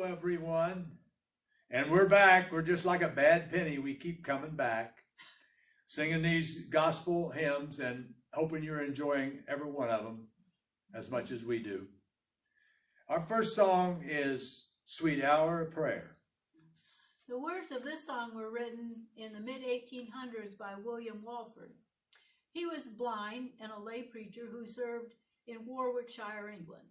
Everyone. And we're back. We're just like a bad penny. We keep coming back, singing these gospel hymns and hoping you're enjoying every one of them as much as we do. Our first song is Sweet Hour of Prayer. The words of this song were written in the mid-1800s by William Walford. He was blind and a lay preacher who served in Warwickshire, England.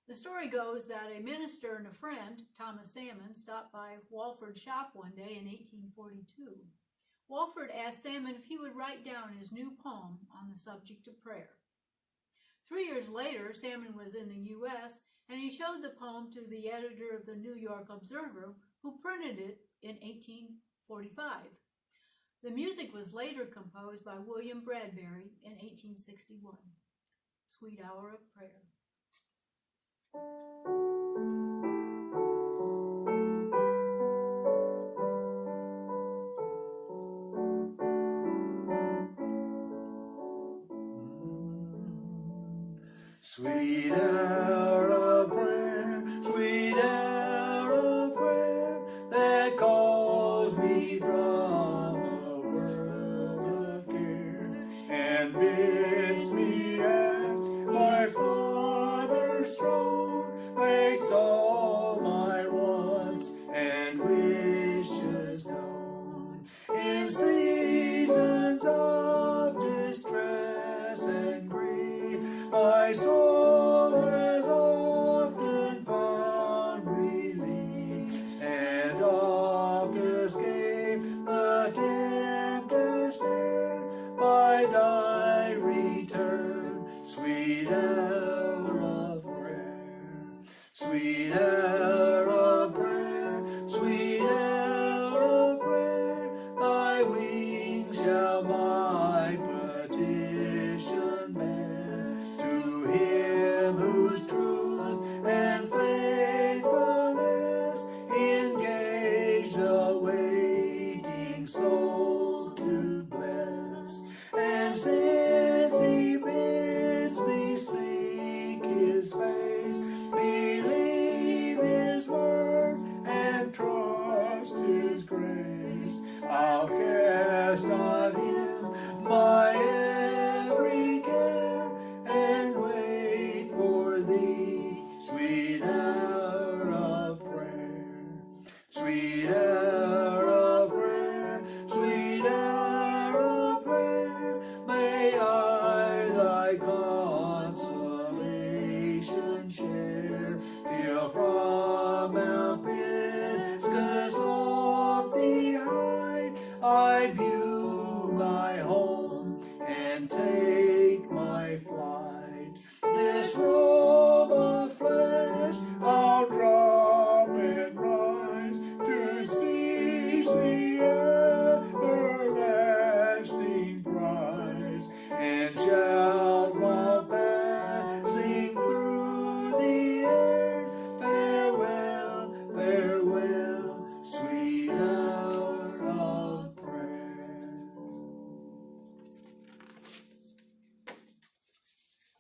The story goes that a minister and a friend, Thomas Salmon, stopped by Walford's shop one day in 1842. Walford asked Salmon if he would write down his new poem on the subject of prayer. 3 years later, Salmon was in the U.S., and he showed the poem to the editor of the New York Observer, who printed it in 1845. The music was later composed by William Bradbury in 1861. Sweet Hour of Prayer. Sweet hour of prayer, sweet hour of prayer, that calls me from a world of care, and bids me at my Father's throne, makes all my wants and wishes known. In seasons of distress and grief, my soul has often found relief, and oft escaped the tempter's snare by thy return, sweet hour of prayer. Sweet hour of prayer, sweet hour of prayer, thy wings shall my petition bear. To him whose truth and faithfulness engage the waiting soul to bless. And since he bids me seek his face, believe his word and trust his grace, I'll cast on him my every care and wait for thee, sweet hour of prayer. Sweet hour of prayer, sweet hour of prayer, may I thy consolation share, till from Mount Pisgah's lofty height I view my home and take my flight. This robe of flesh I'll drop and rise to seize the everlasting prize, and shout while passing through the air, farewell, farewell, sweet hour of prayer.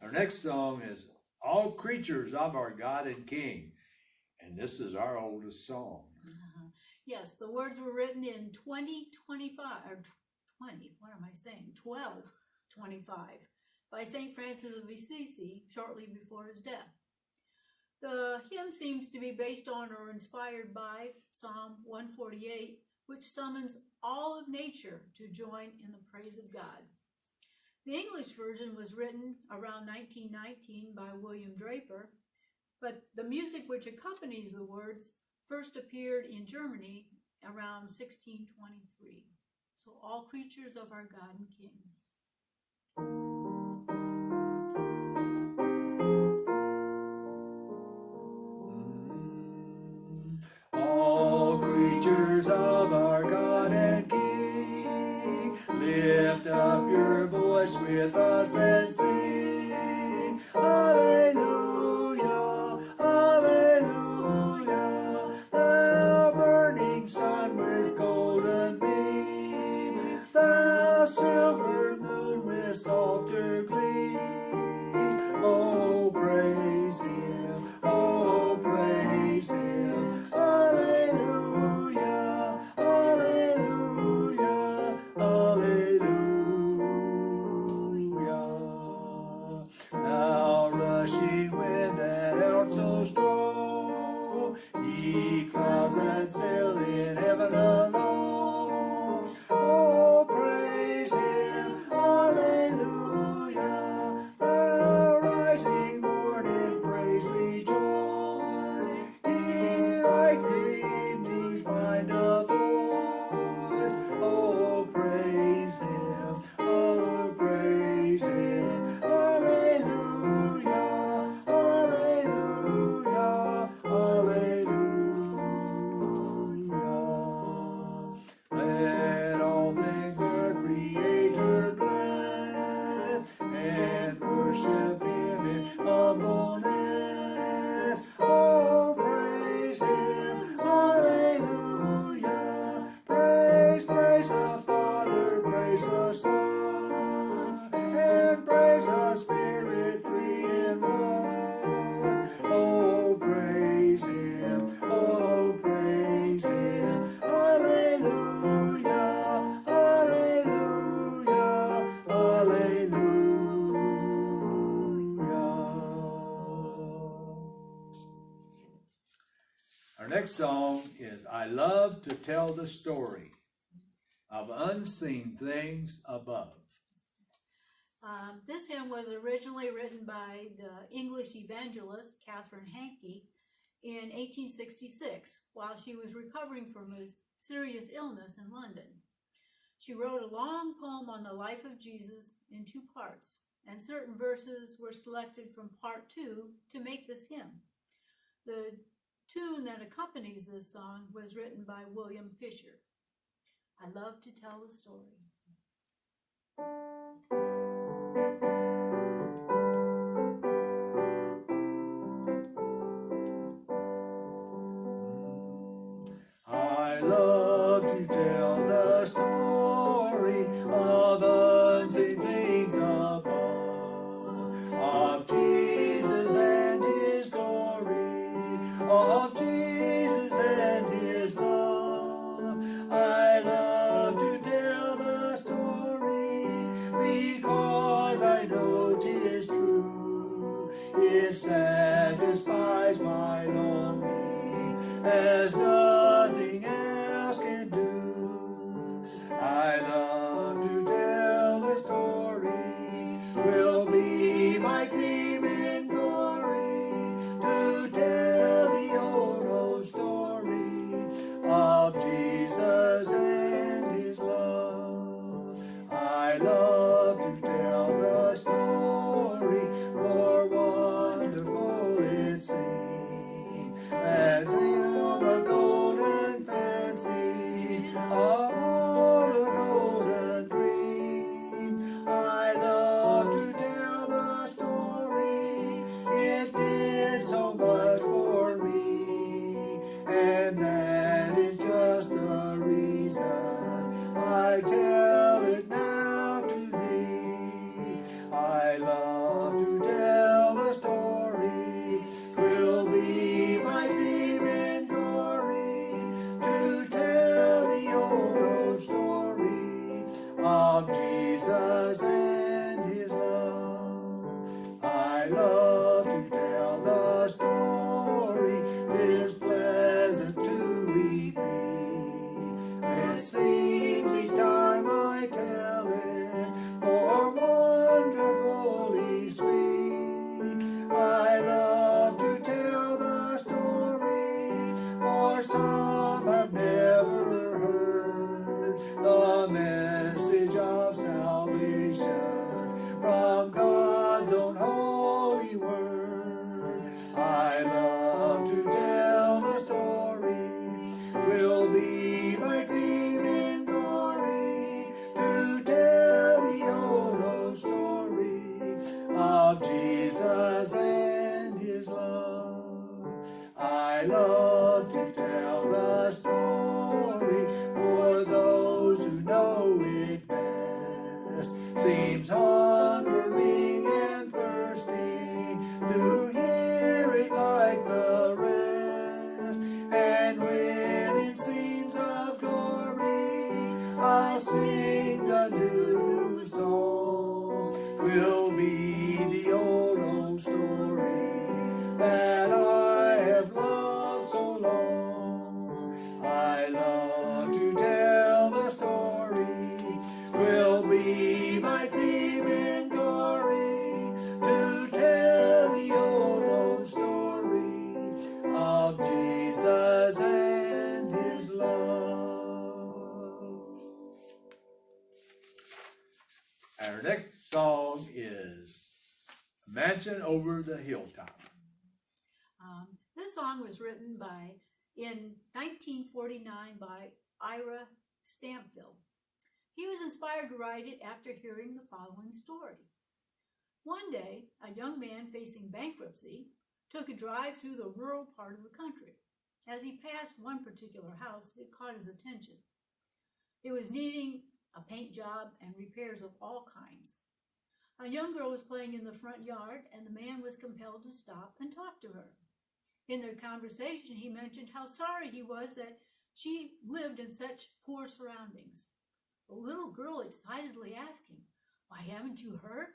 Our next song is All Creatures of Our God and King, and this is our oldest song. Yes, the words were written in 1225 by St. Francis of Assisi shortly before his death. The hymn seems to be based on or inspired by Psalm 148, which summons all of nature to join in the praise of God. The English version was written around 1919 by William Draper, but the music which accompanies the words first appeared in Germany around 1623. So, all creatures of our God and King. All creatures of our God and King, lift up your voice with us and sing. Hallelujah, hallelujah, thou burning sun with golden beam, thou silver moon with softer gleam. Oh, praise him, oh, praise him. rushing wind that out so strong, ye clouds that sail in heaven alone. Oh, praise him, hallelujah. The rising morning praise rejoice. He lights the evenings find a voice. Oh, praise him, oh, praise him. Hallelujah, hallelujah, hallelujah. Let all things the Creator bless, and worship him in humbleness. Oh, praise him, hallelujah. Praise, praise the Father, praise the Son, and praise the Spirit, three in one. Oh, praise him, oh, praise him. Hallelujah, hallelujah, hallelujah. Our next song is I Love to Tell the Story of Unseen Things Above. This hymn was originally written by the English evangelist Catherine Hankey in 1866 while she was recovering from a serious illness in London. She wrote a long poem on the life of Jesus in two parts, and certain verses were selected from part 2 to make this hymn. The tune that accompanies this song was written by William Fisher. I love to tell the story. I love to tell the story of unseen things above, of Jesus and his glory, of Jesus and his love. I love to tell the story because I know 'tis true. It satisfies my longing as nothing else can do. I love to tell the story, will be my theme in glory, to tell the old story of Jesus and his love. I love to tell the story, more wonderful it seems, as all the golden fancies of all the golden dreams. I love to tell the story, it did so much for me, and that is just the reason I tell it now to thee. I love to tell the story, will be my theme in glory, to tell the old story of Jesus and his love. I love to tell the story, 'tis pleasant to repeat. It seems each time I tell it more wonderfully sweet. I love to tell the story, for some have never heard the message of salvation from God's own holy word. I love to tell the story, 'twill be my theme in glory, to tell the old story of Jesus and his love. I love to tell the story for those who know it best. Seems hungering and thirsting to hear it like the rest. And when in scenes of glory, I'll sing a new song. 'Twill be the old story is Mansion Over the Hilltop. This song was written in 1949 by Ira Stampville. He was inspired to write it after hearing the following story. One day, a young man facing bankruptcy took a drive through the rural part of the country. As he passed one particular house, it caught his attention. It was needing a paint job and repairs of all kinds. A young girl was playing in the front yard, and the man was compelled to stop and talk to her. In their conversation, he mentioned how sorry he was that she lived in such poor surroundings. The little girl excitedly asked him, "Why, haven't you heard?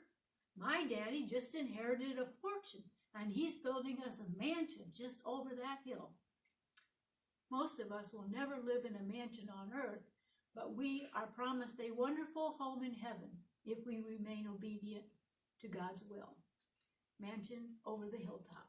My daddy just inherited a fortune, and he's building us a mansion just over that hill." Most of us will never live in a mansion on earth, but we are promised a wonderful home in heaven if we remain obedient to God's will. Mansion Over the Hilltop.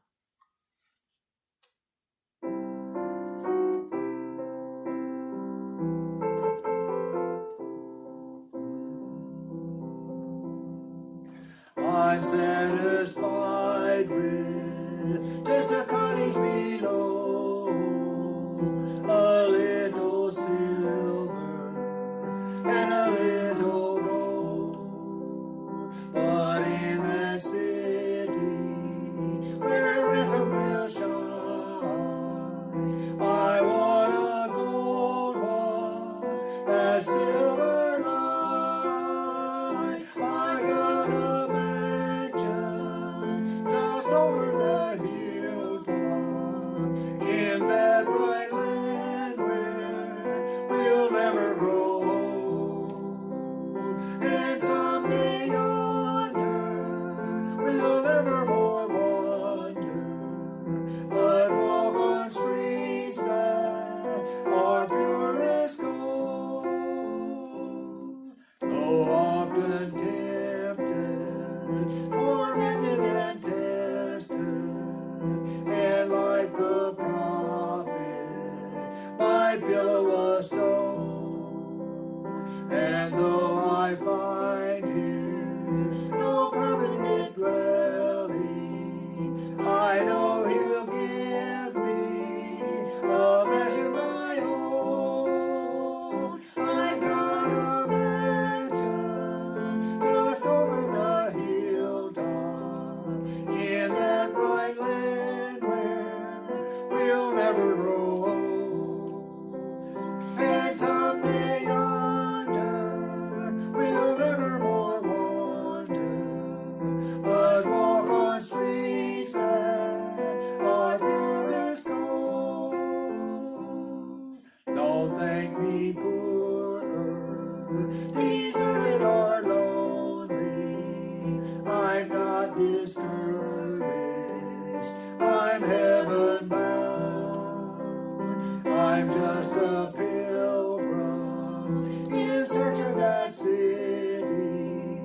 I'm satisfied with just a cottage below, a little silver and a little gold. But in the city where wisdom will shine, I want a gold one, a silver light. I got a just over the hilltop, in that bright land where we'll never grow old. And someday yonder we'll nevermore wander, but walk on streets that are pure as gold. Though often tempted, tormented and tested, and like the prophet, my pillow a stone. And though I find here no permanent dwelling, I know he'll give me a measure of my own. I've got a mansion just over the hilltop, in that bright land where we'll never grow old. And someday yonder we'll nevermore wander, but walk on streets that are pure as gold. Don't think me poorer, deserted or lonely, I'm not discouraged, I'm heaven bound. I'm just a pilgrim in search of that city.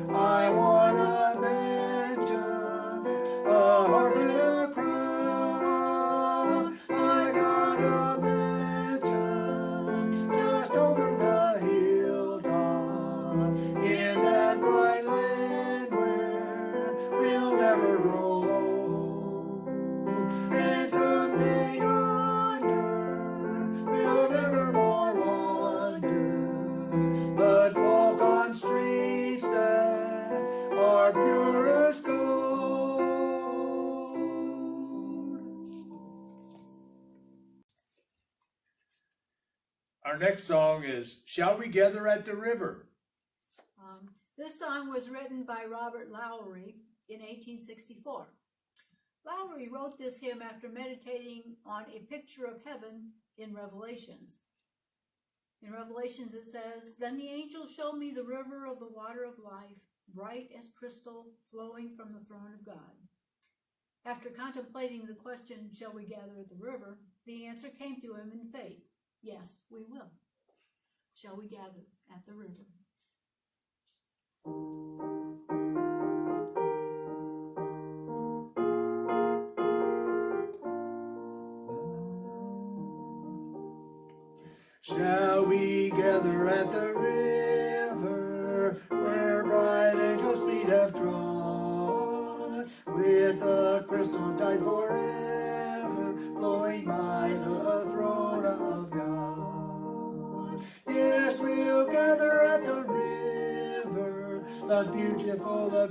I want a mansion, a harp and a crown. I got a mansion just over the hilltop, in that bright land where we'll never grow old. And someday yonder we'll nevermore wander, but walk on streets that are pure as gold. Our next song is Shall We Gather at the River? This song was written by Robert Lowry in 1864. Lowry wrote this hymn after meditating on a picture of heaven in Revelations. In Revelations it says, "Then the angel showed me the river of the water of life, bright as crystal, flowing from the throne of God." After contemplating the question, "Shall we gather at the river?" the answer came to him in faith. Yes, we will. Shall we gather at the river? Shall we gather at the river where bright angels' feet have trod? with a crystal tide forever, flowing by the throne of God. Yes, we'll gather at the river, the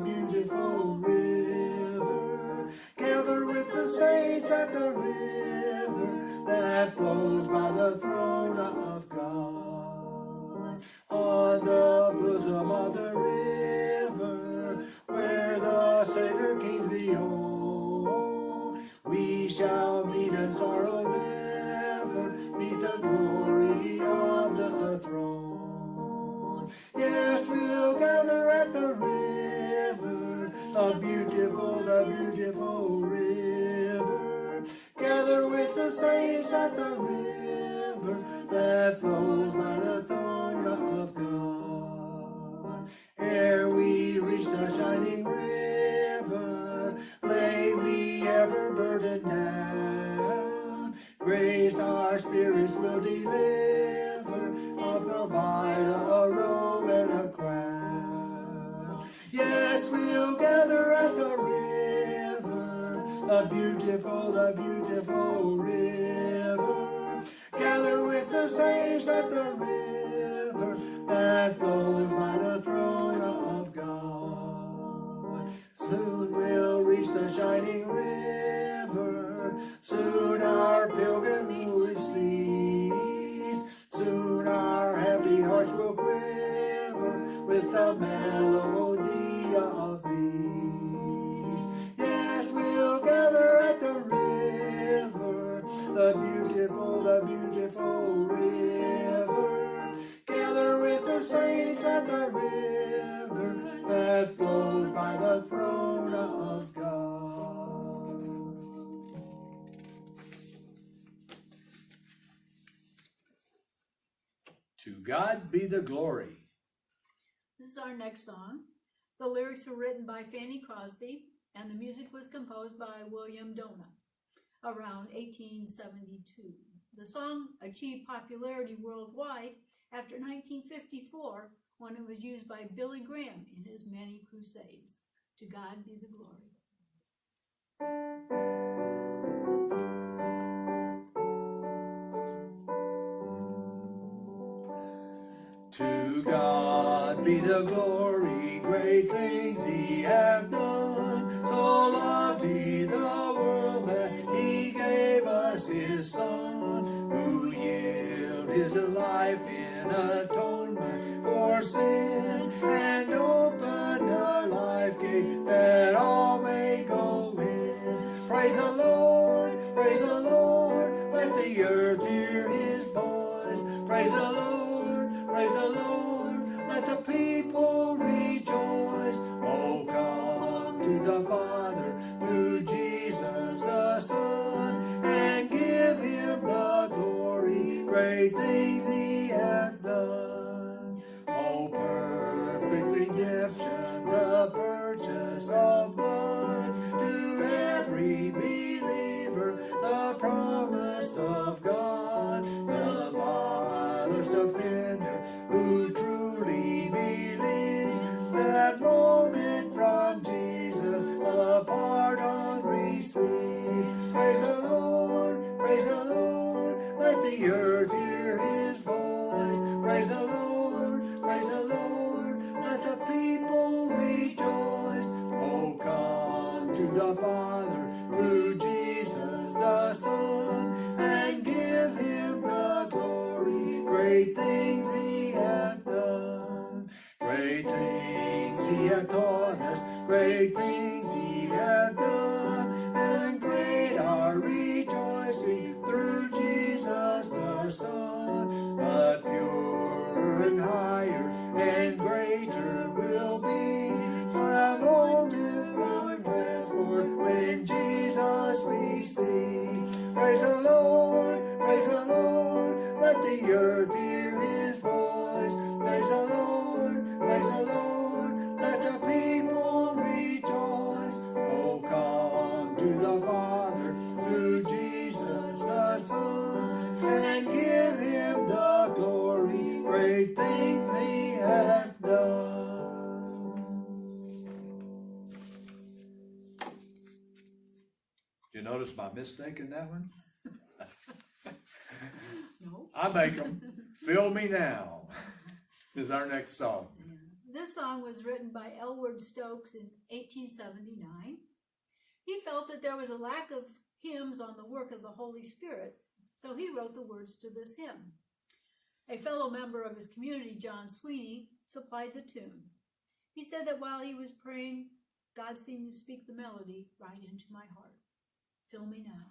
beautiful river. Gather with the saints at the river that flows by the throne of God. On the bosom of the river, where the Savior King's behold, we shall meet in sorrow never, neath the glory of the throne. Yes, we'll gather at the river, the beautiful river. Gather with the saints at the river that flows by the throne of God. Ere we reach the shining river, lay we ever burdened down. Grace our spirits will deliver, I'll provide a robe and a crown. Yes, we'll gather at the river, the beautiful river. Gather with the saints at the river that flows by the throne of God. Soon we'll reach the shining river, soon our pilgrimage will cease, soon our happy hearts will quiver with the melody of peace. Yes, we'll gather at the river, the beautiful river. Gather with the saints at the river that flows by the throne of God. To God be the glory. This is our next song. The lyrics were written by Fanny Crosby, and the music was composed by William Dona around 1872. The song achieved popularity worldwide after 1954, when it was used by Billy Graham in his many crusades. To God be the glory. To God be the glory, great things he hath done. So loved he the world that he gave us his Son, who yielded his life in atonement for sin, and opened a life gate that all may go in. Praise the Lord, let the earth hear his voice. Praise the Lord, let the people rejoice. Oh, come to the Father through Jesus the Son, and give him the glory, great things he hath done. Oh, perfect redemption, the purchase of blood, to every believer, the promise of God, the vilest offender who truly believes, that moment from Jesus the pardon receive. Praise the Lord, let the earth hear his voice. Praise the Lord, let the people rejoice. Oh, come to the Father through Jesus the Son, and give him the glory, great things he hath done. Great things he hath taught us, great things he hath done, and great our rejoicing through Jesus the Son. But purer and higher and greater will be our moment transport when Jesus we see. Praise the Lord, let the earth hear his voice. Praise the Lord, let the people rejoice. Oh, come to the Father through Jesus the Son, and give him the glory, great things he You notice my mistake in that one? No. I make them. Fill Me Now is our next song. Yeah. This song was written by Elwood Stokes in 1879. He felt that there was a lack of hymns on the work of the Holy Spirit, so he wrote the words to this hymn. A fellow member of his community, John Sweeney, supplied the tune. He said that while he was praying, God seemed to speak the melody right into my heart. Fill me now.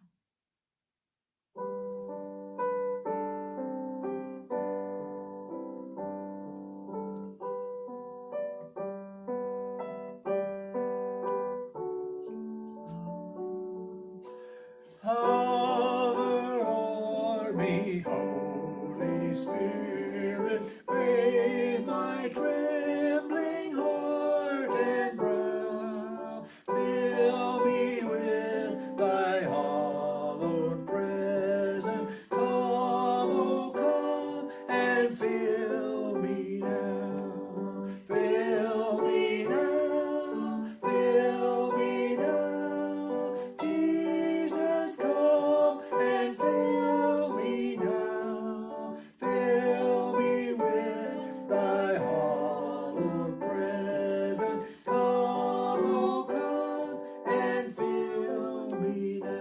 Hover o'er me, Holy Spirit, bathe my trembling heart and brow. Fill me with thy hallowed presence. Come, oh come, and fill me now. Fill me now, fill me now. Jesus, come and fill me now. Fill me with thy hallowed presence. Come, oh come, and fill me now.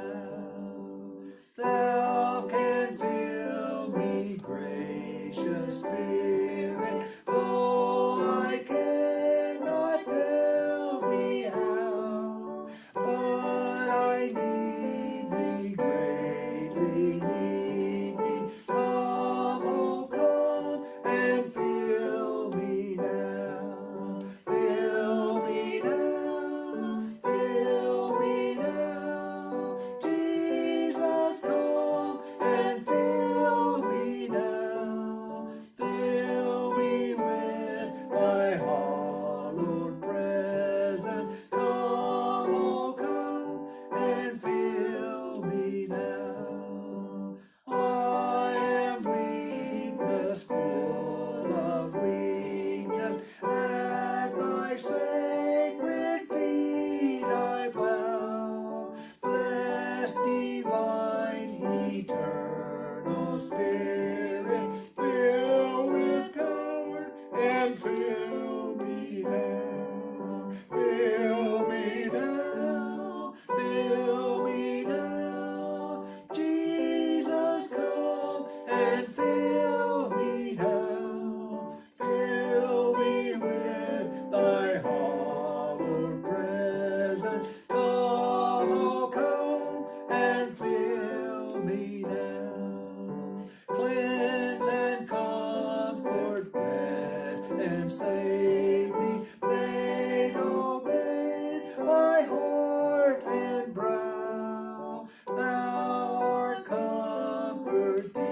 Thou can fill me, gracious Spirit, though I cannot tell thee how. But I need thee, greatly need thee. Come, oh come, and fill me now. Fill me now, fill me now. Jesus, come and fill me now. Fill me with thy hallowed presence. Come, oh come, and fill me now. I am weakness, full of weakness. At thy sacred feet I bow. Blessed divine, eternal Spirit, fill with power and fill me now. Fill me now, fill me now. Jesus, come and fill me now. Fill me with thy hallowed presence. Come, oh come, and fill me now. Cleanse and comfort, bless and save me. Bathe, oh bathe my heart and brow. Thou art comforting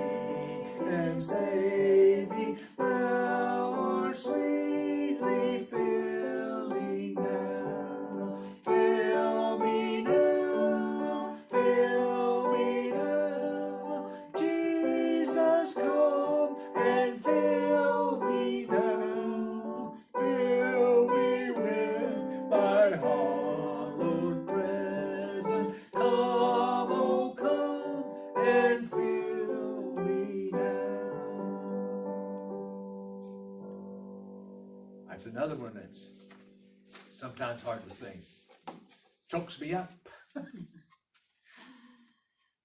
and saving. Thou art sweetly filling now. Fill me now, fill me now. Jesus, come and fill me now. Fill me with thy hallowed presence. Come, oh come, and fill me now. That's another one that's sometimes hard to sing. Chokes me up.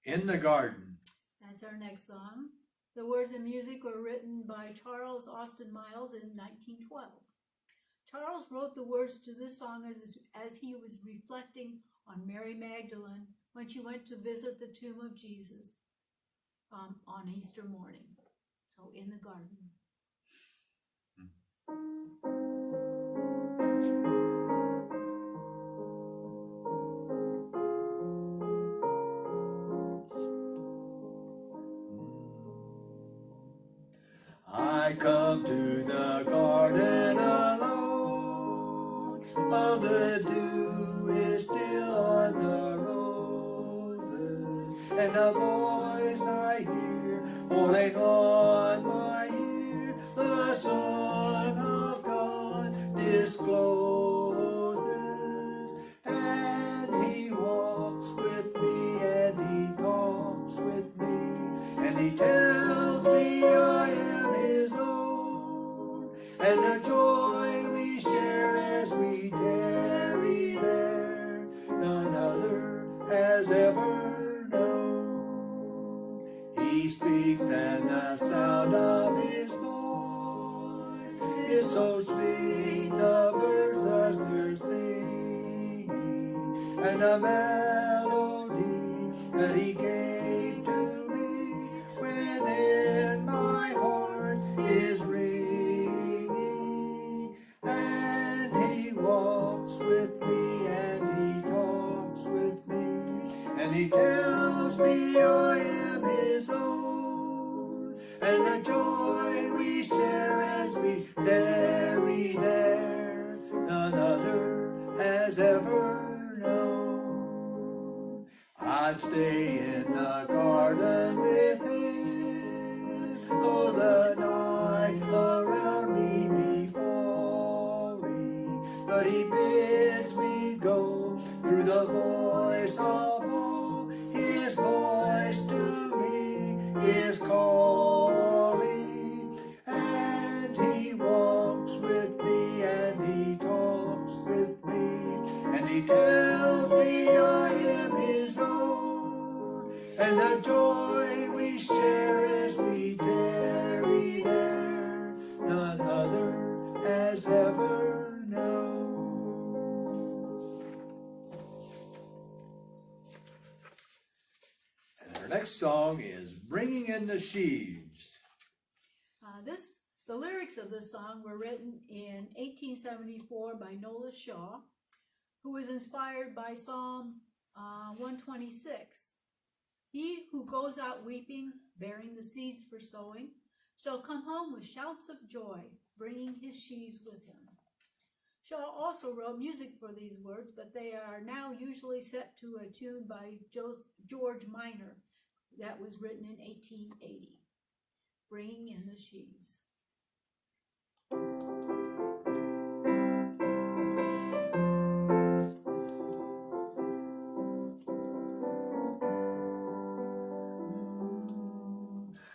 In the Garden. That's our next song. The words and music were written by Charles Austin Miles in 1912. Charles wrote the words to this song as he was reflecting on Mary Magdalene when she went to visit the tomb of Jesus on Easter morning. So, in the garden. I come to the garden alone. All the dew is still on the roses, and the voice I hear falling on my ear, the Son of God discloses, and he walks with me speaks and the sound of his voice is so sweet, the birds as they're singing, and the melody that he gave to me within my heart is ringing. And he walks with me and he talks with me, and he tells me I am his own, and the joy we share as we tarry there, none other has ever known. I'd stay in the garden with him, though the night around me be falling, but he bids me go through the voice of hope. His voice to me is calling, and he walks with me and he talks with me, and he tells me I am his own, and the joy we share as we tarry there, none other has ever known. And our next song is Bringing in the Sheaves. The lyrics of this song were written in 1874 by Nola Shaw, who was inspired by Psalm 126. He who goes out weeping, bearing the seeds for sowing, shall come home with shouts of joy, bringing his sheaves with him. Shaw also wrote music for these words, but they are now usually set to a tune by George Minor that was written in 1880. Bringing in the sheaves.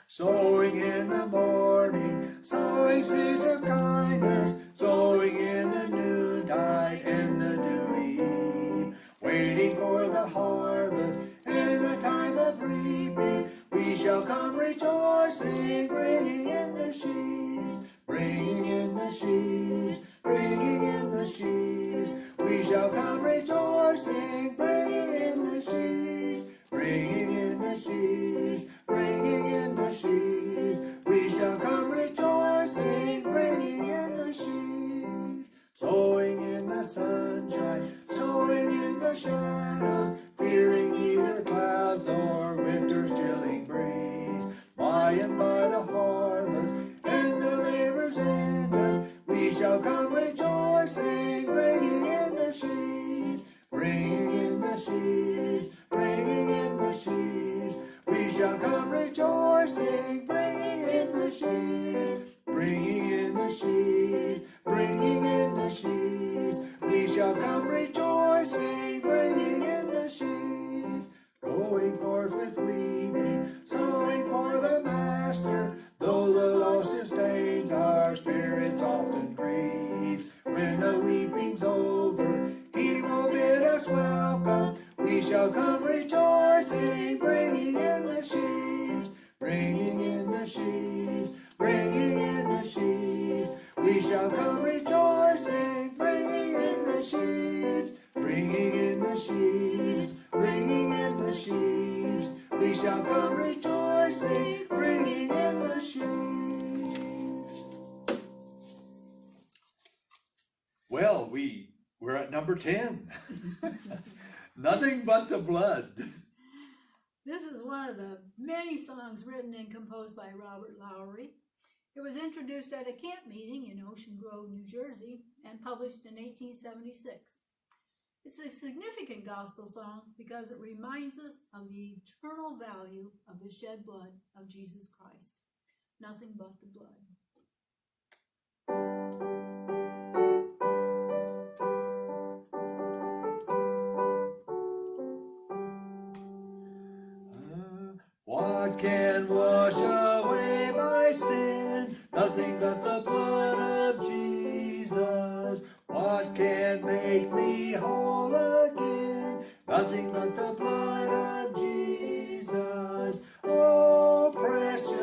Sowing in the morning, sowing seeds of kindness, sowing in the noontide and the dewy eve, waiting for the harvest in the time of reaping. We shall come rejoicing, bringing in the sheaves, bringing in the sheaves, bringing in the sheaves. We shall come rejoicing, bringing in the sheaves, bringing in the sheaves, bringing in the sheaves. We shall come rejoicing, bringing in the sheaves. Sowing in the sunshine, sowing in the shadows, fearing neither clouds nor winter's chilling breeze. By and by the harvest and the labor's ended, we shall come rejoicing, bringing in the sheaves, bringing in the sheaves, bringing in the sheaves. We shall come rejoicing, bringing in the sheaves, bringing in the sheaves, bringing in the sheaves. We shall come rejoicing, bringing in the sheaves. Going forth with weeping, sowing for the Master, though the loss sustains our spirits often grieves. When the weeping's over, he will bid us welcome. We shall come rejoicing, bringing in the sheaves, bringing in the sheaves, bringing in the sheaves. We shall come rejoicing, bringing in the sheaves, bringing in the sheaves, bringing in the sheaves. We shall come rejoicing, bringing in the sheaves. Well, we're at number 10. Nothing but the blood. This is one of the many songs written and composed by Robert Lowry. It was introduced at a camp meeting in Ocean Grove, New Jersey, and published in 1876. It's a significant gospel song because it reminds us of the eternal value of the shed blood of Jesus Christ. Nothing but the blood. What can wash away my sin? Nothing but the blood of Jesus. What can make me whole again? Nothing but the blood of Jesus. Oh, precious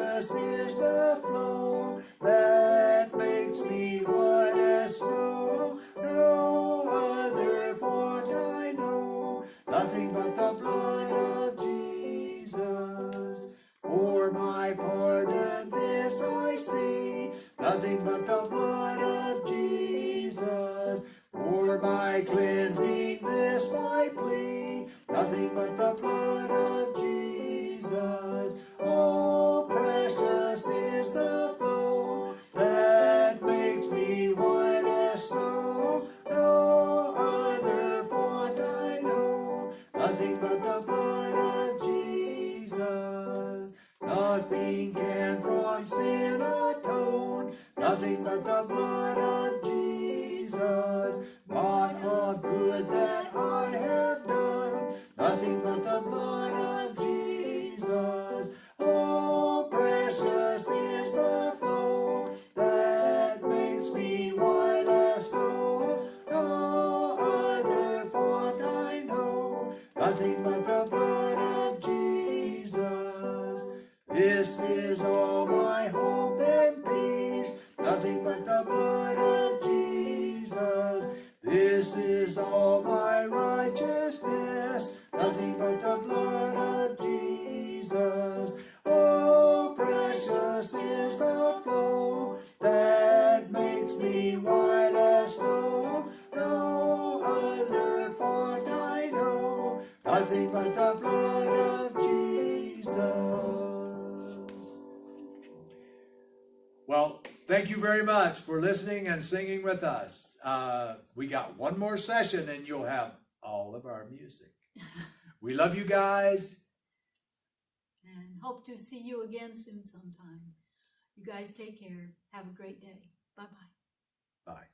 nothing but the blood of Jesus. For my cleansing, this my plea, nothing but the blood of Jesus. Oh, precious is the flow that makes me white as snow. No other fount I know, nothing but the blood of Jesus. Nothing can from sin atone, nothing but the blood of Jesus. Not of good that I have done, nothing but the blood of Jesus. Oh, precious is the flow that makes me white as snow. No other fount I know, nothing but the blood of Jesus. This is all my hope and peace, nothing but the blood of Jesus. This is all my righteousness, nothing but the blood of Jesus. Oh, precious is the flow that makes me white as snow. No other fount I know, nothing but the blood of Jesus. Well, thank you very much for listening and singing with us. We got one more session and you'll have all of our music. We love you guys. And hope to see you again soon sometime. You guys take care. Have a great day. Bye-bye. Bye.